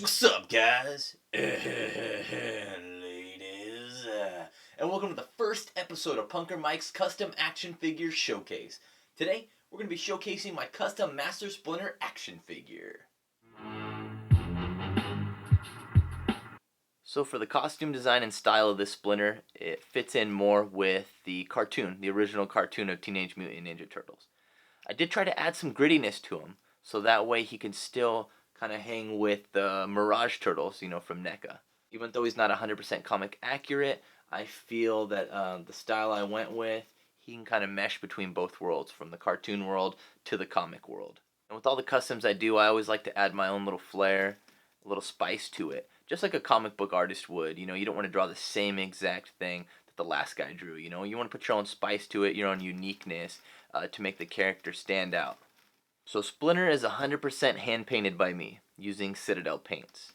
What's up, guys? Ladies. And welcome to the first episode of Punker Mike's Custom Action Figure Showcase. Today, we're going to be showcasing my custom Master Splinter action figure. So for the costume design and style of this Splinter, it fits in more with the cartoon, the original cartoon of Teenage Mutant Ninja Turtles. I did try to add some grittiness to him, so that way he can still kind of hang with the Mirage Turtles, from NECA. Even though he's not 100% comic accurate, I feel that the style I went with, he can kind of mesh between both worlds, from the cartoon world to the comic world. And with all the customs I do, I always like to add my own little flair, a little spice to it, just like a comic book artist would. You don't want to draw the same exact thing that the last guy drew. You want to put your own spice to it, your own uniqueness, to make the character stand out. So Splinter is 100% hand painted by me using Citadel paints.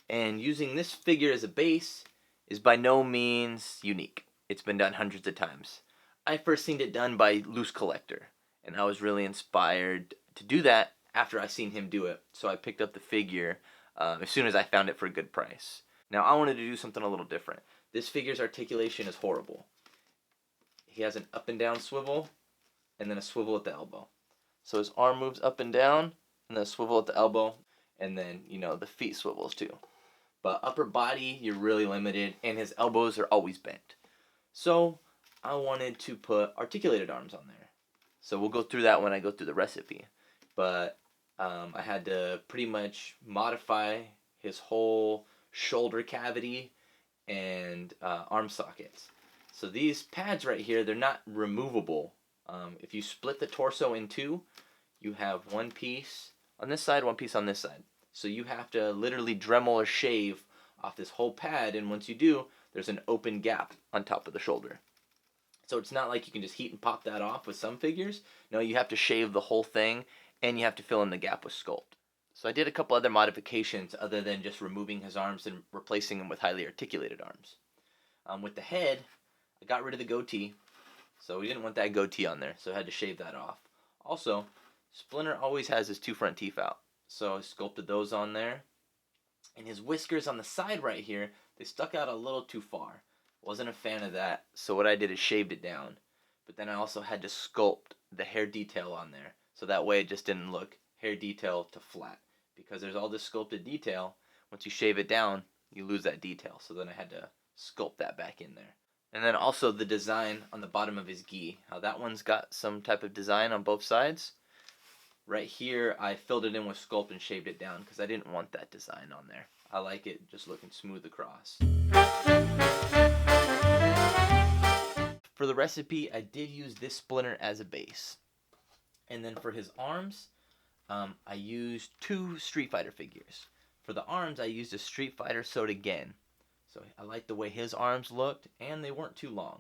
And using this figure as a base is by no means unique. It's been done hundreds of times. I first seen it done by Loose Collector, and I was really inspired to do that after I seen him do it. So I picked up the figure as soon as I found it for a good price. Now I wanted to do something a little different. This figure's articulation is horrible. He has an up and down swivel, and then a swivel at the elbow. So his arm moves up and down, and then a swivel at the elbow, and then, the feet swivels too. But upper body, you're really limited, and his elbows are always bent. So I wanted to put articulated arms on there. So we'll go through that when I go through the recipe. But I had to pretty much modify his whole shoulder cavity and arm sockets. So these pads right here, they're not removable. If you split the torso in two, you have one piece on this side, one piece on this side. So you have to literally Dremel or shave off this whole pad, and once you do, there's an open gap on top of the shoulder. So it's not like you can just heat and pop that off with some figures. No, you have to shave the whole thing, and you have to fill in the gap with sculpt. So I did a couple other modifications other than just removing his arms and replacing them with highly articulated arms. With the head, I got rid of the goatee. So we didn't want that goatee on there, so I had to shave that off. Also, Splinter always has his two front teeth out, so I sculpted those on there. And his whiskers on the side right here, they stuck out a little too far. Wasn't a fan of that, so what I did is shaved it down. But then I also had to sculpt the hair detail on there, so that way it just didn't look hair detail to flat. Because there's all this sculpted detail, once you shave it down, you lose that detail. So then I had to sculpt that back in there. And then also the design on the bottom of his gi. How that one's got some type of design on both sides. Right here, I filled it in with sculpt and shaved it down because I didn't want that design on there. I like it just looking smooth across. For the recipe, I did use this Splinter as a base. And then for his arms, I used two Street Fighter figures. For the arms, I used a Street Fighter sewed again. So I liked the way his arms looked, and they weren't too long.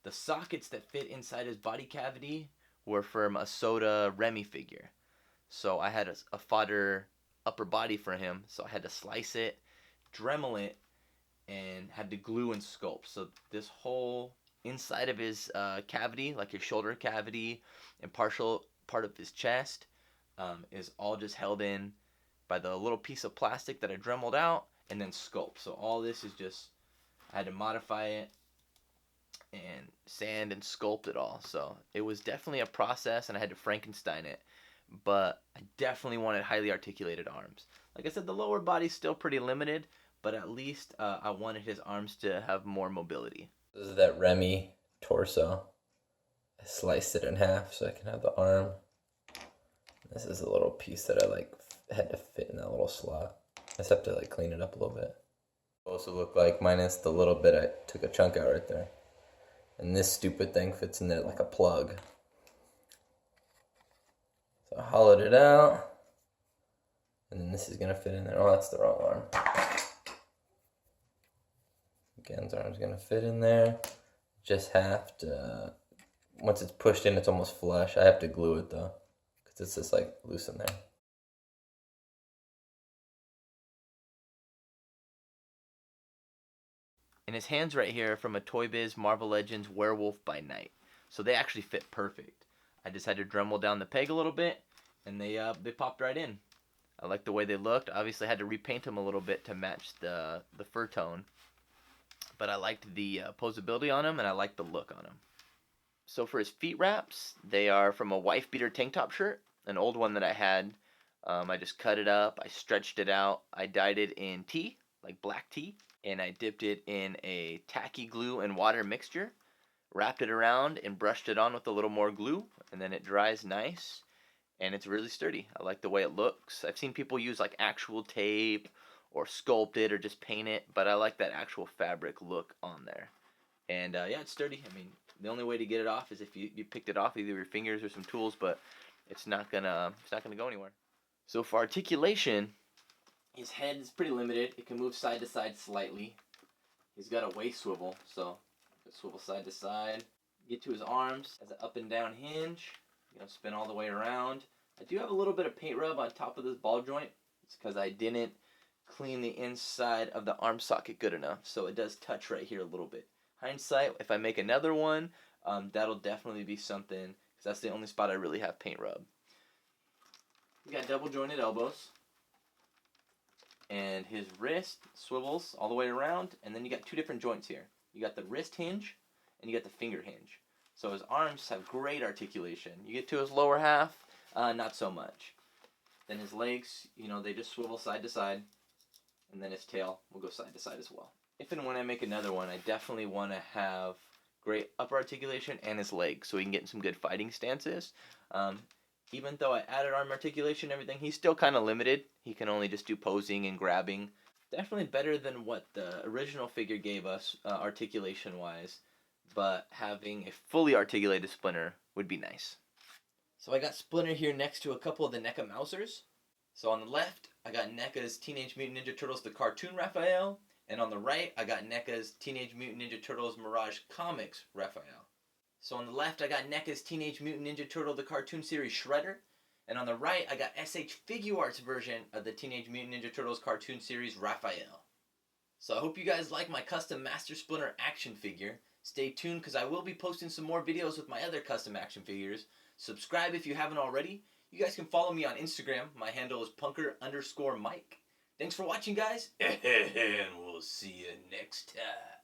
The sockets that fit inside his body cavity were from a Soda Remy figure. So I had a fodder upper body for him, so I had to slice it, Dremel it, and had to glue and sculpt. So this whole inside of his cavity, like his shoulder cavity and partial part of his chest, is all just held in by the little piece of plastic that I Dremeled out, and then sculpt. So all this is just, I had to modify it and sand and sculpt it all. So it was definitely a process, and I had to Frankenstein it. But I definitely wanted highly articulated arms. Like I said, the lower body's still pretty limited, but at least I wanted his arms to have more mobility. This is that Remy torso. I sliced it in half so I can have the arm. This is a little piece that I had to fit in that little slot. I just have to clean it up a little bit. Also look like, minus the little bit I took a chunk out right there. And this stupid thing fits in there like a plug. So I hollowed it out. And then this is gonna fit in there. Oh, that's the wrong arm. Again's arm's gonna fit in there. Just have to, once it's pushed in, it's almost flush. I have to glue it though, because it's just loose in there. And his hands right here are from a Toy Biz Marvel Legends Werewolf by Night. So they actually fit perfect. I just had to Dremel down the peg a little bit, and they popped right in. I like the way they looked. Obviously, I had to repaint them a little bit to match the fur tone, but I liked the posability on them, and I liked the look on them. So for his feet wraps, they are from a wife beater tank top shirt, an old one that I had. I just cut it up, I stretched it out, I dyed it in tea, like black tea, and I dipped it in a tacky glue and water mixture, wrapped it around, and brushed it on with a little more glue, and then it dries nice, and it's really sturdy. I like the way it looks. I've seen people use like actual tape or sculpt it or just paint it, but I like that actual fabric look on there. And yeah, it's sturdy. I mean, the only way to get it off is if you picked it off either with your fingers or some tools, but it's not gonna go anywhere. So for articulation, his head is pretty limited. It can move side to side slightly. He's got a waist swivel, so swivel side to side. Get to his arms, has an up and down hinge. Spin all the way around. I do have a little bit of paint rub on top of this ball joint. It's because I didn't clean the inside of the arm socket good enough, so it does touch right here a little bit. Hindsight, if I make another one, that'll definitely be something, because that's the only spot I really have paint rub. We got double jointed elbows, and his wrist swivels all the way around, and then you got two different joints here. You got the wrist hinge, and you got the finger hinge. So his arms have great articulation. You get to his lower half, not so much. Then his legs, they just swivel side to side, and then his tail will go side to side as well. If and when I make another one, I definitely want to have great upper articulation and his legs, so he can get in some good fighting stances. Even though I added arm articulation and everything, he's still kind of limited. He can only just do posing and grabbing. Definitely better than what the original figure gave us articulation-wise, but having a fully articulated Splinter would be nice. So I got Splinter here next to a couple of the NECA Mousers. So on the left, I got NECA's Teenage Mutant Ninja Turtles The Cartoon Raphael, and on the right, I got NECA's Teenage Mutant Ninja Turtles Mirage Comics Raphael. So on the left, I got NECA's Teenage Mutant Ninja Turtle The Cartoon Series Shredder, and on the right, I got SH Figuarts version of the Teenage Mutant Ninja Turtles Cartoon Series Raphael. So I hope you guys like my custom Master Splinter action figure. Stay tuned because I will be posting some more videos with my other custom action figures. Subscribe if you haven't already. You guys can follow me on Instagram. My handle is punker_Mike. Thanks for watching, guys, and we'll see you next time.